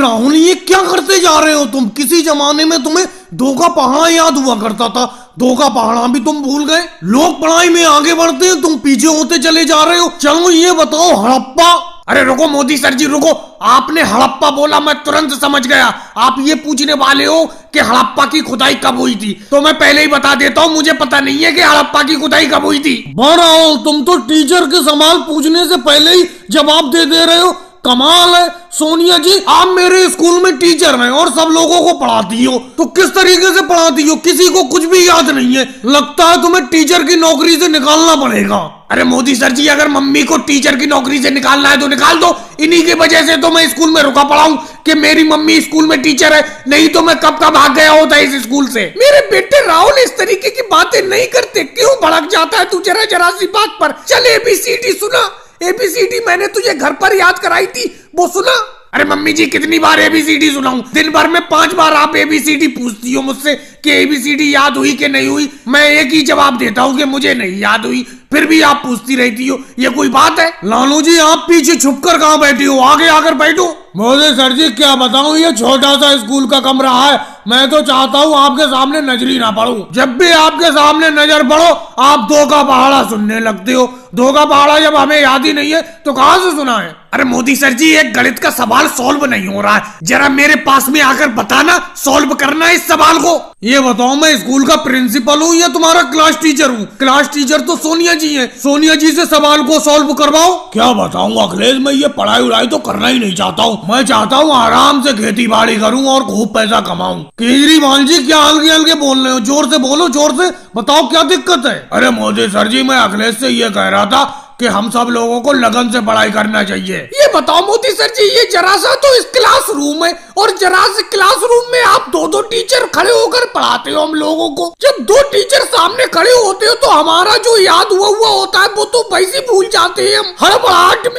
राहुल, ये क्या करते जा रहे हो तुम? किसी जमाने में तुम्हें दो का पहाड़ा याद हुआ करता था, दो का पहाड़ा भी तुम भूल गए। लोग पढ़ाई में आगे बढ़ते हैं, तुम पीछे होते चले जा रहे हो। चलो ये बताओ, हड़प्पा। अरे रुको मोदी सर जी रुको, आपने हड़प्पा बोला, मैं तुरंत समझ गया आप ये पूछने वाले हो कि हड़प्पा की खुदाई कब हुई थी। तो मैं पहले ही बता देता हूँ, मुझे पता नहीं है कि हड़प्पा की खुदाई कब हुई थी। राहुल, तुम तो टीचर के सवाल पूछने से पहले ही जवाब दे रहे हो, कमाल है। सोनिया जी, आप मेरे स्कूल में टीचर हैं और सब लोगों को पढ़ाती हो, तो किस तरीके से पढ़ाती हो? किसी को कुछ भी याद नहीं है। लगता है तुम्हें टीचर की नौकरी से निकालना पड़ेगा। अरे मोदी सर जी, अगर मम्मी को टीचर की नौकरी से निकालना है तो निकाल दो। इन्हीं की वजह से तो मैं स्कूल में रुका पड़ा हूँ कि मेरी मम्मी स्कूल में टीचर है, नहीं तो मैं कब का भाग गया होता इस स्कूल से। मेरे बेटे राहुल, इस तरीके की बातें नहीं करते, क्यों भड़क जाता है तू जरा सी बात पर? चल ABCD सुना, ABCD मैंने तुझे घर पर याद कराई थी, वो सुना। अरे मम्मी जी, कितनी बार ABCD सुनाऊं? दिन भर में 5 बार आप ABCD पूछती हो मुझसे कि ABCD याद हुई कि नहीं हुई। मैं एक ही जवाब देता हूँ कि मुझे नहीं याद हुई, फिर भी आप पूछती रहती हो। ये कोई बात है? लालू जी, आप पीछे छुपकर कहाँ बैठी हो? आगे आकर बैठो। मोदी सर जी, क्या बताऊं, ये छोटा सा स्कूल का कमरा है, मैं तो चाहता हूँ आपके सामने नजर ही ना पड़ूं। जब भी आपके सामने नजर पड़ो आप दो का पहाड़ा सुनने लगते हो। दो का पहाड़ा जब हमें याद ही नहीं है तो कहाँ से सुना है? अरे मोदी सर जी, एक गणित का सवाल सॉल्व नहीं हो रहा है, जरा मेरे पास में आकर बताना, सॉल्व करना इस सवाल को। ये बताओ, मैं स्कूल का प्रिंसिपल हूँ या तुम्हारा क्लास टीचर हूँ? क्लास टीचर तो सोनिया जी है, सोनिया जी से सवाल को सॉल्व करवाओ। क्या बताऊँ अखिलेश, मैं ये पढ़ाई उड़ाई तो करना ही नहीं चाहता हूँ। मैं चाहता हूँ आराम से खेती बाड़ी करूँ और खूब पैसा कमाऊँ। केजरीवाल जी, क्या हल्के हल्के बोल रहे हो? जोर से बोलो, जोर से बताओ क्या दिक्कत है? अरे मोदी सर जी, मैं अखिलेश से ये कह रहा था कि हम सब लोगों को लगन से पढ़ाई करना चाहिए। ये बताओ मोदी सर जी, ये जरा सा तो इस क्लासरूम है और जरा से क्लासरूम में आप दो टीचर खड़े होकर पढ़ाते हो हम लोगों को। जब 2 टीचर सामने खड़े होते हो तो हमारा जो याद हुआ होता है वो तो वैसे भूल जाते हैं हम हड़बड़ाहट में।